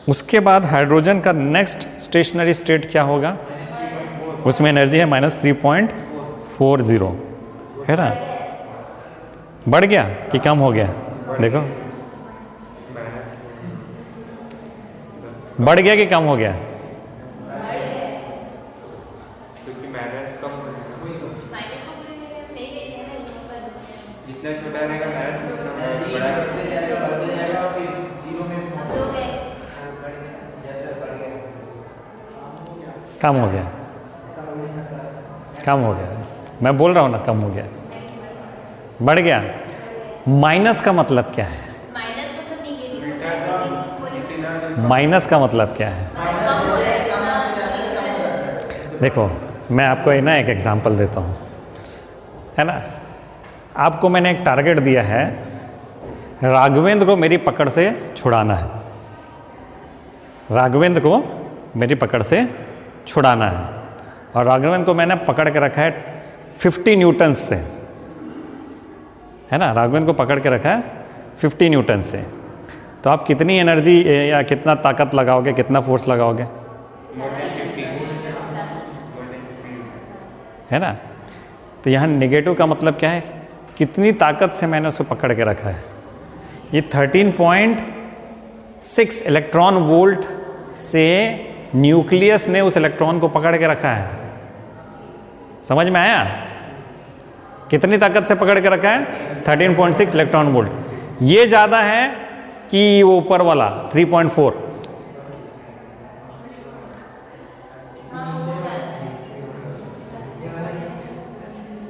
उसके बाद हाइड्रोजन का नेक्स्ट स्टेशनरी स्टेट क्या होगा? उसमें एनर्जी है -3.40, है ना. बढ़ गया कि कम हो गया? देखो, बढ़ गया कि कम हो गया? क्योंकि माइनस कम जितना छोटा रहेगा माइनस उतना बड़ा. कम हो गया, कम हो गया. मैं बोल रहा हूँ ना कम हो गया. बढ़ गया. माइनस का मतलब क्या है? माइनस का मतलब क्या है? देखो मैं आपको ना एक एग्जांपल देता हूँ, है ना। आपको मैंने एक टारगेट दिया है, राघवेंद्र को मेरी पकड़ से छुड़ाना है। राघवेंद्र को मेरी पकड़ से छुड़ाना है और राघवेंद्र को मैंने पकड़ के रखा है 50 न्यूटन्स से, है ना। राघवेंद्र को पकड़ के रखा है 50 न्यूटन से। तो आप कितनी एनर्जी या कितना ताकत लगाओगे, कितना फोर्स लगाओगे, है ना। तो यहाँ नेगेटिव का मतलब क्या है, कितनी ताकत से मैंने उसको पकड़ के रखा है। ये 13.6 इलेक्ट्रॉन वोल्ट से न्यूक्लियस ने उस इलेक्ट्रॉन को पकड़ के रखा है। समझ में आया? कितनी ताकत से पकड़ के रखा है? 13.6 इलेक्ट्रॉन वोल्ट। ये ज़्यादा है कि वो ऊपर वाला 3.4?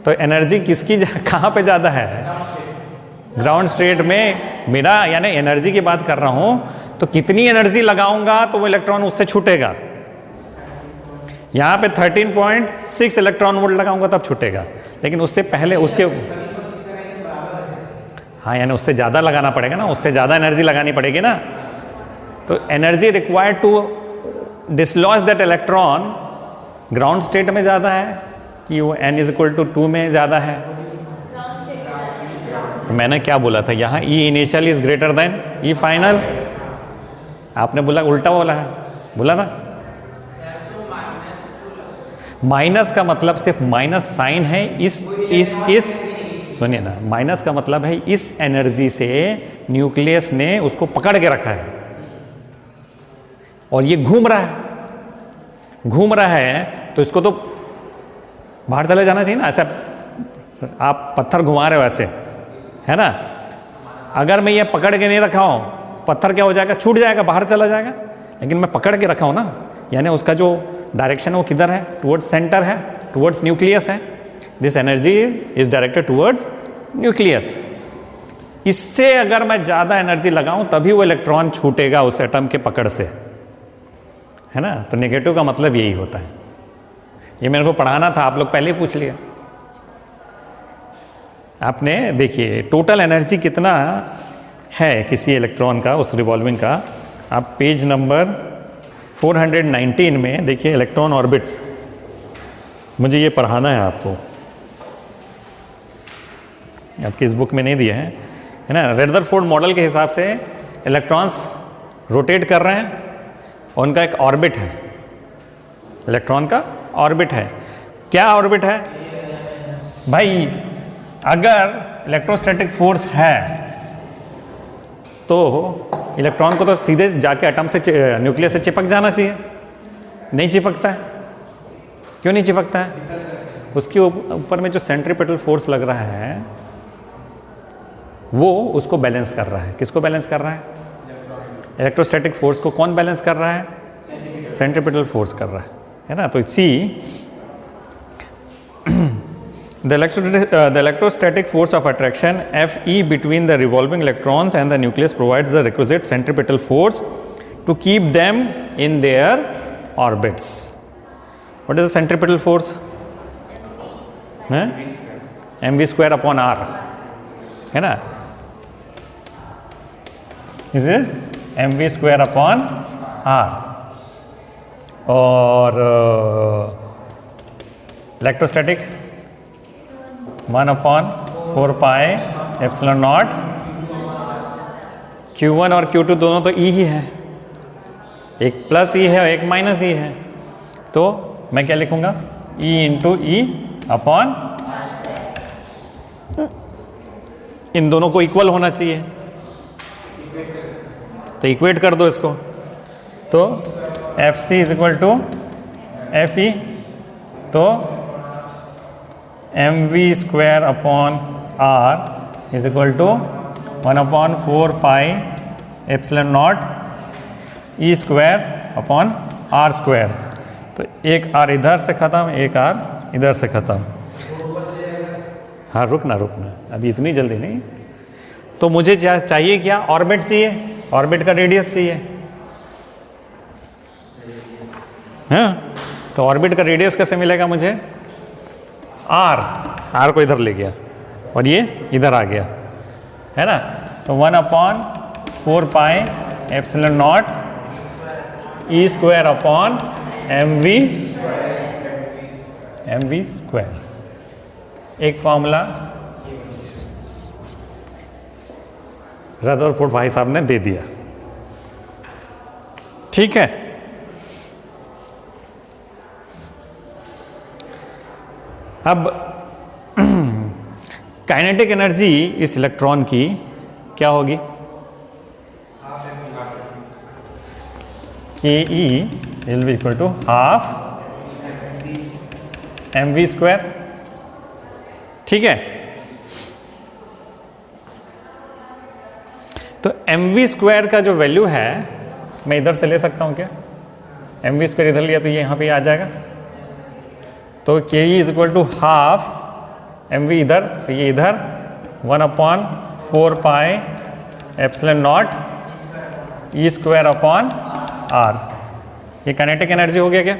तो एनर्जी किसकी कहाँ पे ज़्यादा है? ग्राउंड स्टेट में। मेरा यानी एनर्जी की बात कर रहा हूँ, तो कितनी एनर्जी लगाऊंगा तो वो इलेक्ट्रॉन उससे छूटेगा। यहाँ पे 13.6 इलेक्ट्रॉन वोल्ट लगाऊंगा तब छूटेगा, लेकिन उससे पहले उसके, हाँ यानी उससे ज़्यादा लगाना पड़ेगा ना, उससे ज़्यादा एनर्जी लगानी पड़ेगी ना। तो energy required to dislodge that electron ground state में ज़्यादा है कि वो n=2 में ज़्यादा है। तो मैंने क्या बोला था यहाँ, E initial is greater than E final. आपने बोला उल्टा बोला है, बोला ना। माइनस का मतलब सिर्फ माइनस साइन है इस सुनिए ना, माइनस का मतलब है इस एनर्जी से न्यूक्लियस ने उसको पकड़ के रखा है और ये घूम रहा है, तो इसको तो बाहर चले जाना चाहिए ना। ऐसा आप पत्थर घुमा रहे हो ऐसे, है ना। अगर मैं ये पकड़ के नहीं रखा हूँ, पत्थर क्या हो जाएगा, छूट जाएगा, बाहर चला जाएगा। लेकिन मैं पकड़ के रखा हूँ ना, यानी उसका जो डायरेक्शन है वो किधर है, टुवर्ड्स सेंटर है, टुवर्ड्स न्यूक्लियस है। This energy is directed towards nucleus. इससे अगर मैं ज़्यादा एनर्जी लगाऊं तभी वो इलेक्ट्रॉन छूटेगा उस एटम के पकड़ से, है ना। तो नेगेटिव का मतलब यही होता है। ये मेरे को पढ़ाना था, आप लोग पहले ही पूछ लिया। आपने देखिए टोटल एनर्जी कितना है किसी इलेक्ट्रॉन का, उस रिवॉल्विंग का। आप पेज नंबर 419 में देखिए इलेक्ट्रॉन ऑर्बिट्स। मुझे ये पढ़ाना है आपको, आपकी इस बुक में नहीं दिया है ना। रदरफोर्ड मॉडल के हिसाब से इलेक्ट्रॉन्स रोटेट कर रहे हैं और उनका एक ऑर्बिट है, इलेक्ट्रॉन का ऑर्बिट है। क्या ऑर्बिट है भाई? अगर इलेक्ट्रोस्टैटिक फोर्स है तो इलेक्ट्रॉन को तो सीधे जाके एटम से, न्यूक्लियस से चिपक जाना चाहिए। नहीं चिपकता है। क्यों नहीं चिपकता है? उसके ऊपर में जो सेंट्रीपिटल फोर्स लग रहा है वो उसको बैलेंस कर रहा है। किसको बैलेंस कर रहा है? इलेक्ट्रोस्टैटिक फोर्स को कौन बैलेंस कर रहा है? सेंट्रीपिटल फोर्स कर रहा है ना। तो सी the electrostatic force of attraction Fe between the revolving electrons and the nucleus provides the requisite centripetal force to keep them in their orbits. What is the centripetal force? mv square upon r, है ना। Is it mv square upon r? और electrostatic 1/4 pi epsilon not. Q1 और Q2 दोनों तो E ही है, एक प्लस E है और एक माइनस E है। तो मैं क्या लिखूंगा? E इंटू E अपॉन, इन दोनों को इक्वल होना चाहिए, तो इक्वेट कर दो इसको। तो FC is equal to FE, तो mv square upon r is equal to 1/4 pi epsilon nought E square upon r square. तो एक r इधर से ख़त्म, एक r इधर से ख़त्म। हाँ रुकना, अभी इतनी जल्दी नहीं। तो मुझे चाहिए क्या? ऑर्बिट चाहिए, ऑर्बिट का रेडियस चाहिए। हाँ, तो ऑर्बिट का रेडियस कैसे मिलेगा मुझे? आर को इधर ले गया और ये इधर आ गया, है ना। तो 1/4 pi epsilon not E square upon M V square. एक फॉर्मूला रदरफोर्ड भाई साहब ने दे दिया, ठीक है। अब काइनेटिक एनर्जी इस इलेक्ट्रॉन की क्या होगी? K E will be equal to half M V square, ठीक है। तो एम वी स्क्वायर का जो वैल्यू है मैं इधर से ले सकता हूं क्या? एम वी स्क्वायर इधर लिया तो ये यहां पे आ जाएगा। तो K E is equal to half M V इधर, तो ये इधर 1/4 pi epsilon not E square upon R. ये काइनेटिक एनर्जी हो गया क्या?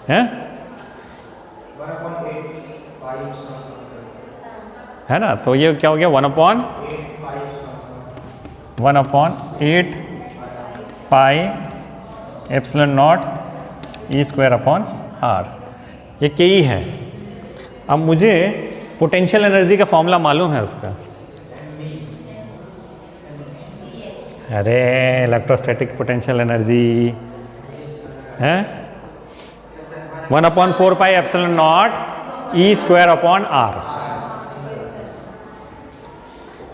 है? है ना। तो ये क्या हो गया? 1/8 pi epsilon not E square upon R. ये के ई है। अब मुझे पोटेंशियल एनर्जी का फॉर्मूला मालूम है उसका। अरे इलेक्ट्रोस्टैटिक पोटेंशियल एनर्जी है 1/4 pi epsilon not E square upon R,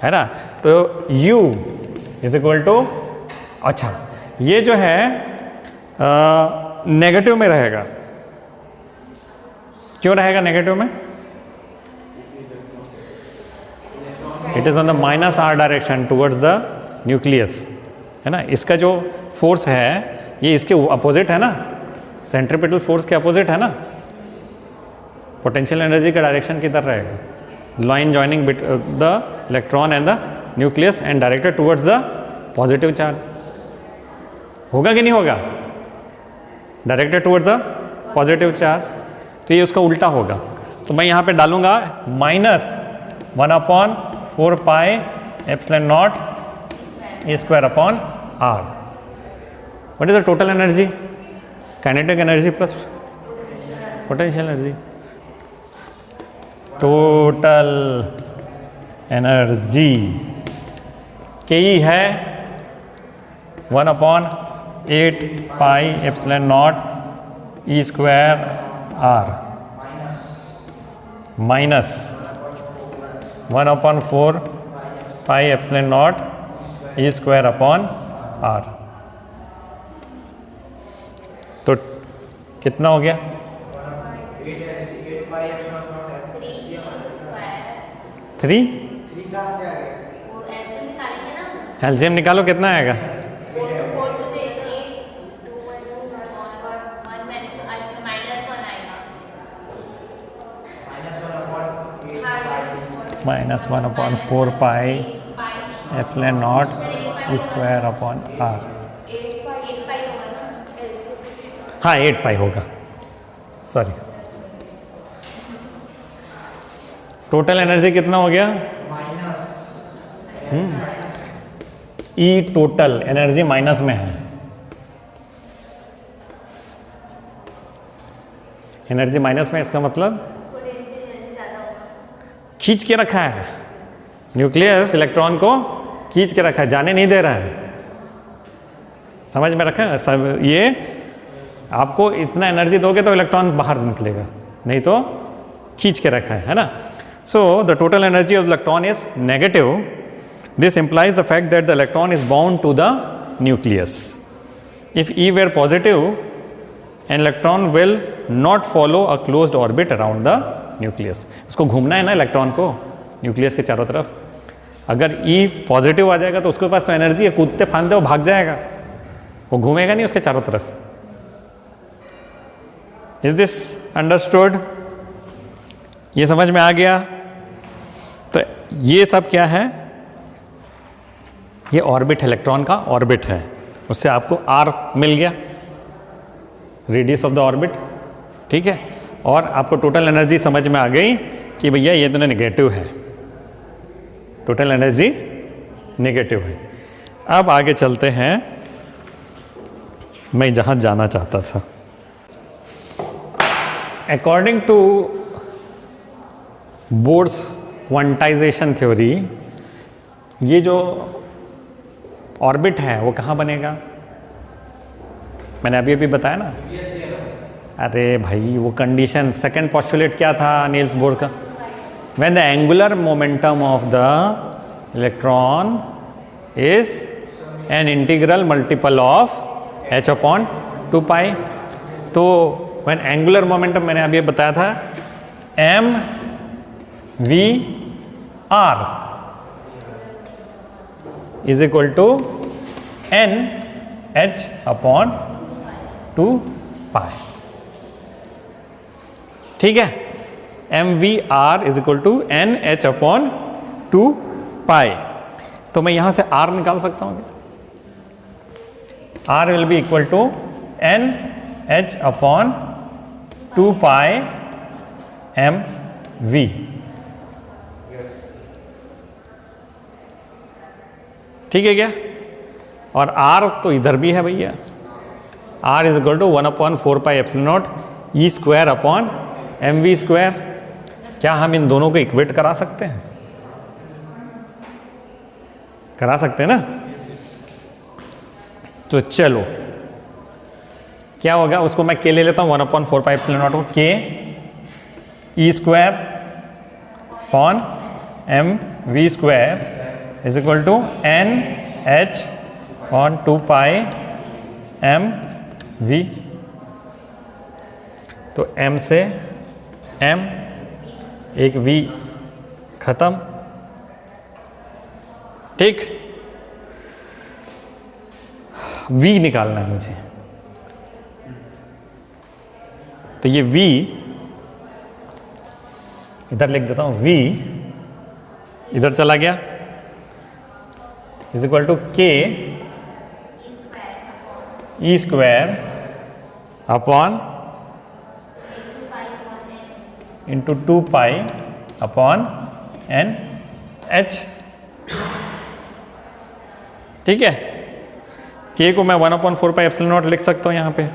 है ना। तो U इज इक्वल टू, अच्छा ये जो है नेगेटिव में रहेगा। क्यों रहेगा नेगेटिव में? It is on the minus R direction towards the nucleus, है ना। इसका जो फोर्स है ये इसके अपोजिट है ना, सेंट्रीपिटल फोर्स के अपोजिट है ना। पोटेंशियल एनर्जी का डायरेक्शन किधर रहेगा? Line joining the electron and the nucleus and directed towards the positive charge. होगा कि नहीं होगा? Directed towards the positive charge. तो ये उसका उल्टा होगा। तो मैं यहाँ पे डालूंगा -1/4 pi epsilon nought E square upon R. What is the total energy? Kinetic energy plus potential energy. Total energy K E है 1/8 pi epsilon not E square R minus 1/4 pi epsilon not E square upon R. तो कितना हो गया? 3। एलसीएम निकालो, कितना आएगा? -1/4 pi epsilon not E square upon R. हाँ 8 पाई होगा, सॉरी। टोटल एनर्जी कितना हो गया? ई टोटल एनर्जी माइनस में है। एनर्जी माइनस में, इसका मतलब खींच के रखा है। न्यूक्लियस इलेक्ट्रॉन को खींच के रखा है, जाने नहीं दे रहा है। समझ में रखा है सब। ये आपको इतना एनर्जी दोगे तो इलेक्ट्रॉन बाहर निकलेगा, नहीं तो खींच के रखा है ना। So the total energy of electron is negative. This implies the fact that the electron is bound to the nucleus. If E were positive, an electron will not follow a closed orbit around the nucleus. उसको घूमना है ना इलेक्ट्रॉन को न्यूक्लियस के चारों तरफ। अगर E पॉजिटिव आ जाएगा तो उसके पास तो एनर्जी है, कूदते फांदते वो भाग जाएगा, वो घूमेगा नहीं उसके चारों तरफ। Is this understood? ये समझ में आ गया? तो ये सब क्या है? ये ऑर्बिट इलेक्ट्रॉन का ऑर्बिट है, उससे आपको आर मिल गया। रेडियस ऑफ द ऑर्बिट, ठीक है। और आपको टोटल एनर्जी समझ में आ गई कि भैया ये तो नेगेटिव है, टोटल एनर्जी नेगेटिव है। अब आगे चलते हैं, मैं जहाँ जाना चाहता था। According to Bohr's quantization theory, ये जो ऑर्बिट है वो कहाँ बनेगा? मैंने अभी अभी बताया ना। अरे भाई वो कंडीशन, सेकंड पोस्टुलेट क्या था नील्स बोर का? When the angular momentum of the electron is an integral multiple of h upon 2 pi. तो व्हेन एंगुलर मोमेंटम मैंने अभी बताया था m v r is equal to n h upon 2 pi, ठीक है। M we are is equal to N H upon 2 pi. तो मैं यहां से आर निकाल सकता हूं, R will be equal to N H upon 2 pi M V. ठीक है क्या? और आर तो इधर भी है भैया, R is equal to 1/4 pi epsilon not E square upon M V square. क्या हम इन दोनों को इक्वेट करा सकते हैं? करा सकते हैं ना। तो चलो क्या होगा, उसको मैं के ले लेता हूं 1/4 पाई एप्सिलॉन नॉट को K E square upon M V square is equal to N H upon 2 pi M we. तो m से m, एक v खत्म, ठीक। v निकालना है मुझे, तो ये v इधर लिख देता हूं, v इधर चला गया is equal to K E square upon into 2 pi upon N H, ठीक है। के को मैं 1/4 पाई एप्सिलॉन नॉट लिख सकता हूं यहां पे।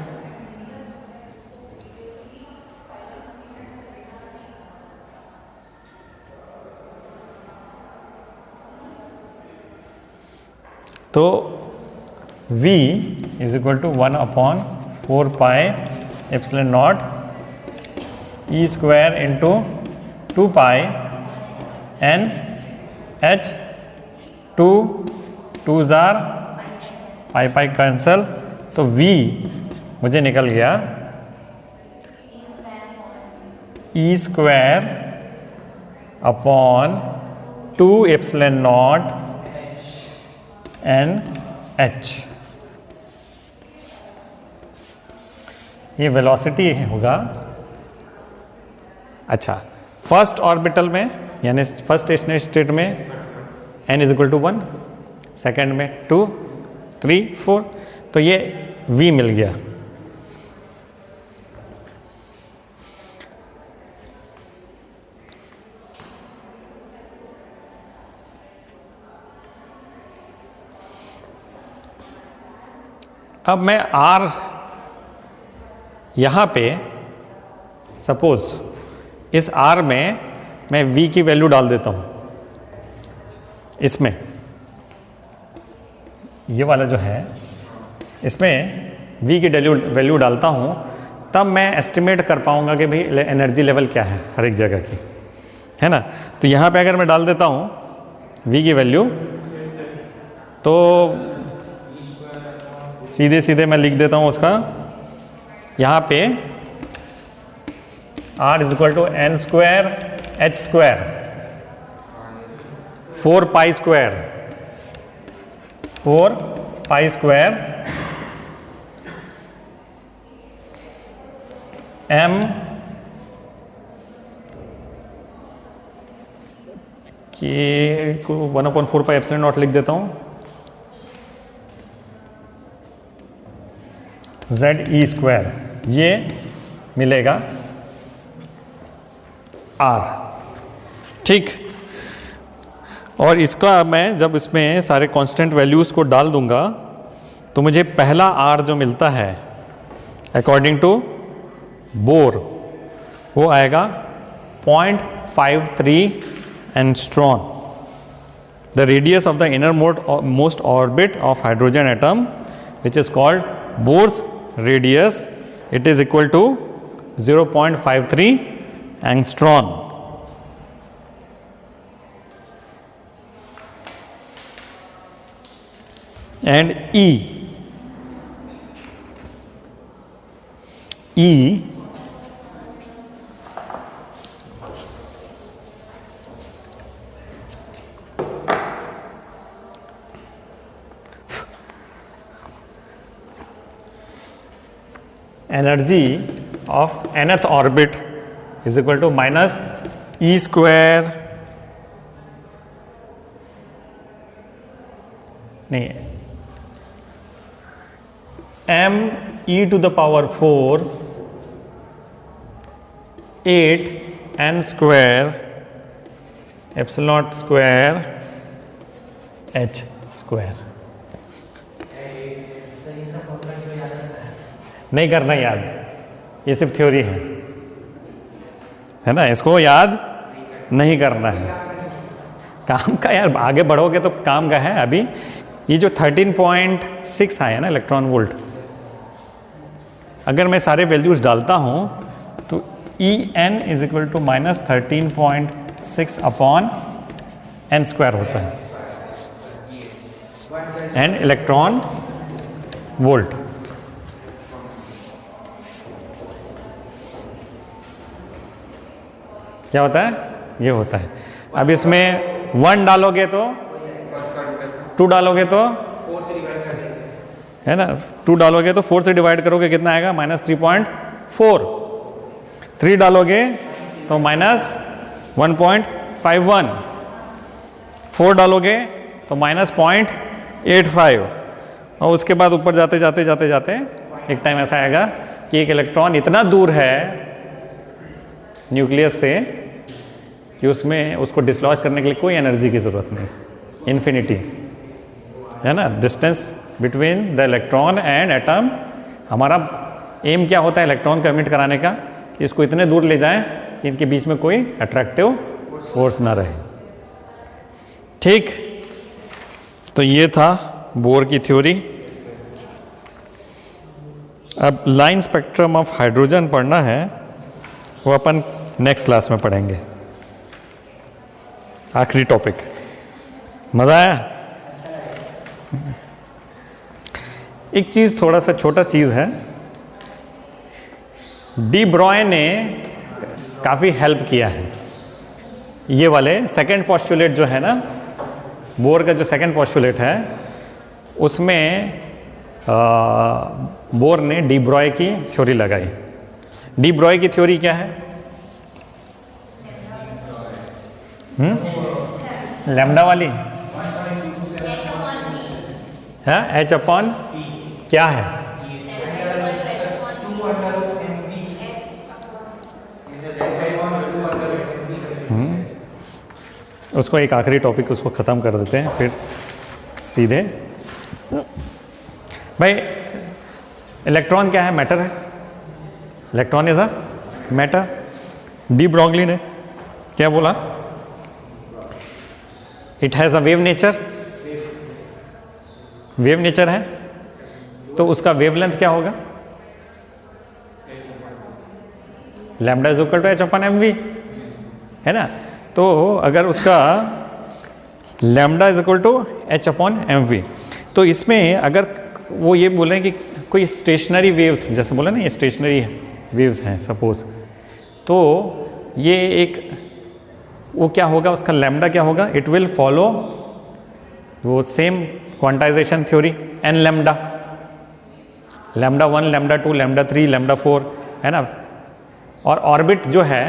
तो v is equal to 1/4 pi epsilon not E square into 2 pi N H, 2 जार पाई पाई कैंसल, तो v मुझे निकल गया E square upon 2 epsilon naught N H. ये वेलोसिटी होगा। अच्छा, फर्स्ट ऑर्बिटल में यानी फर्स्ट स्टेशनरी स्टेट में n is equal to 1, second में 2, 3, 4, तो ये v मिल गया। अब मैं r यहां पे सपोज इस R में मैं V की वैल्यू डाल देता हूं, इसमें ये वाला जो है इसमें V की वैल्यू डालता हूं, तब मैं एस्टिमेट कर पाऊंगा कि भाई एनर्जी लेवल क्या है हर एक जगह की, है ना। तो यहां पे अगर मैं डाल देता हूं V की वैल्यू, तो सीधे सीधे मैं लिख देता हूं उसका, यहां पे R is equal to n square h square 4 pi square 4 pi square m के को 1/4 पाई एप्सिलॉन नॉट लिख देता हूं, z e स्क्वायर ये मिलेगा R, ठीक। और इसका मैं जब इसमें सारे कांस्टेंट वैल्यूज़ को डाल दूंगा तो मुझे पहला R जो मिलता है अकॉर्डिंग टू बोर वो आएगा 0.53 angstrom. The radius of the innermost orbit of hydrogen atom, which is called Bohr's radius, it is equal to 0.53 angstrom. And E energy of nth orbit is equal to minus E square, नहीं, m e to the power 4 8 n square epsilon square h square। नहीं करना याद, ये सिर्फ थ्योरी है ना, इसको याद नहीं करना है। काम का यार आगे बढ़ोगे तो काम का है। अभी ये जो 13.6 आया ना इलेक्ट्रॉन वोल्ट, अगर मैं सारे वैल्यूज डालता हूँ तो E n is equal to minus 13.6 upon n square होता है, एन इलेक्ट्रॉन वोल्ट। क्या होता है? ये होता है। अब इसमें 1 डालोगे तो 2 डालोगे तो 4 से डिवाइड कर देंगे, है ना, 2 डालोगे तो 4 से डिवाइड करोगे कितना आएगा? माइनस 3.4। 3 डालोगे तो माइनस 1.51। 4 डालोगे तो माइनस 0.85। और उसके बाद ऊपर जाते जाते जाते जाते एक टाइम ऐसा आएगा कि एक इलेक्ट्रॉन इतना दूर है न्यूक्लियस से कि उसमें उसको डिसलॉज करने के लिए कोई एनर्जी की ज़रूरत नहीं, इन्फिनिटी, है ना। Distance between the electron and atom, हमारा एम क्या होता है इलेक्ट्रॉन को एमिट कराने का, कि इसको इतने दूर ले जाएं कि इनके बीच में कोई अट्रैक्टिव फोर्स ना रहे, ठीक। तो ये था बोर की थ्योरी। अब लाइन स्पेक्ट्रम ऑफ हाइड्रोजन पढ़ना है, वो अपन नेक्स्ट क्लास में पढ़ेंगे। आखिरी टॉपिक, मजा आया? एक चीज, थोड़ा सा छोटा चीज है, डी ब्रॉय ने काफी हेल्प किया है। ये वाले सेकंड पोस्टुलेट जो है ना, बोर का जो सेकंड पोस्टुलेट है, उसमें बोर ने डी ब्रॉय की थ्योरी लगाई। डी ब्रॉय की थ्योरी क्या है? लैम्डा वाली है, एच अपॉन क्या है? उसको एक आखिरी टॉपिक उसको ख़त्म कर देते हैं, फिर सीधे। भाई इलेक्ट्रॉन क्या है? मैटर है। Electron is a matter. De Broglie ने क्या बोला? It has a wave nature. Wave nature है तो उसका वेवलेंथ क्या होगा? Lambda is equal to h upon M v, है ना। तो अगर उसका lambda is equal to h upon M we, तो इसमें अगर वो ये बोले कि कोई स्टेशनरी वेव्स, जैसे बोले ना ये स्टेशनरी वेव्स हैं सपोज, तो ये एक वो क्या होगा, उसका लैम्डा क्या होगा? इट विल फॉलो वो same quantization theory, n lambda, lambda 1, lambda 2, lambda 3, lambda 4, है ना। और ऑर्बिट जो है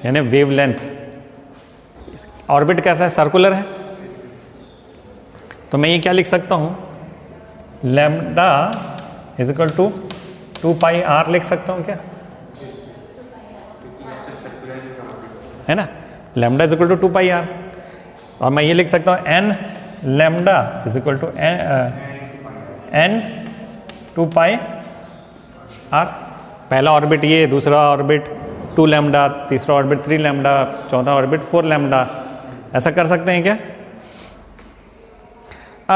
यानी वेवलेंथ, ऑर्बिट कैसा है? सर्कुलर है। तो मैं ये क्या लिख सकता हूँ? Lambda is equal to 2 pi r लिख सकता हूँ क्या, क्योंकि ऐसे सर्कुलर ऑर्बिट है ना, lambda is equal to 2 pi r, और मैं ये लिख सकता हूँ n lambda is equal to n 2 pi r. पहला ऑर्बिट ये, दूसरा ऑर्बिट 2 लैम्डा, तीसरा ऑर्बिट 3 लैम्डा, चौथा ऑर्बिट 4 लैम्डा, ऐसा कर सकते हैं क्या।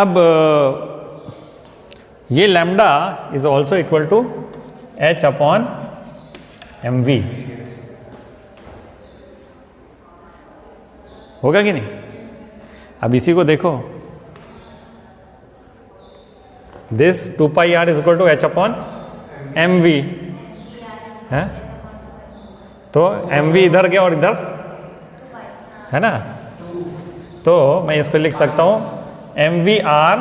अब ये lambda is also equal to h upon M v, होगा कि नहीं। अब इसी को देखो, this 2 pi r is equal to h upon M v है, तो एम वी इधर गया और इधर है ना, तो मैं इसको लिख सकता हूं m we are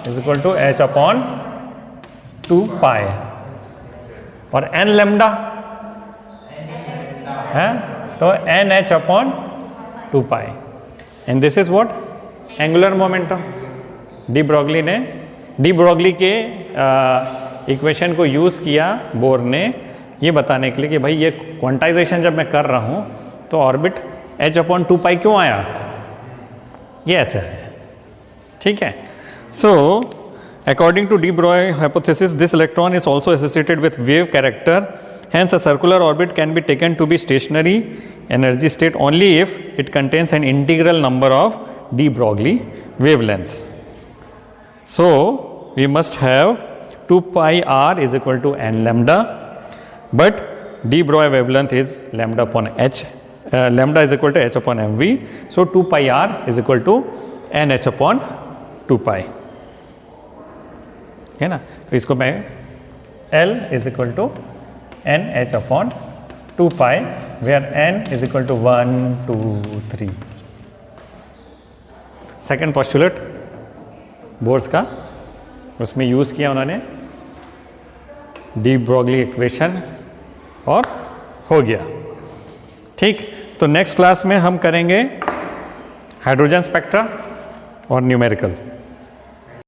is equal to h upon 2 pi, और एन लेमडा है तो n H upon 2 pi, and this is what angular momentum. De Broglie के इक्वेशन को यूज़ किया बोर ने ये बताने के लिए कि भाई ये क्वांटाइजेशन जब मैं कर रहा हूँ तो ऑर्बिट एच अपॉन 2 पाई क्यों आया, ये ऐसे है, ठीक है। So according to de Broglie hypothesis this electron is also associated with wave character, hence a circular orbit can be taken to be stationary energy state only if it contains an integral number of de Broglie wavelengths. So we must have 2 pi r is equal to n lambda, but de Broglie wavelength is lambda upon h, lambda is equal to h upon mv, so 2 pi r is equal to n h upon 2 pi, है ना। तो इसको मैं l is equal to n h upon 2 pi, where n is equal to 1, 2, 3. Second postulate bourse का, उसमें यूज़ किया उन्होंने डी ब्रॉगली इक्वेशन और हो गया, ठीक। तो नेक्स्ट क्लास में हम करेंगे हाइड्रोजन स्पेक्ट्रा और न्यूमेरिकल।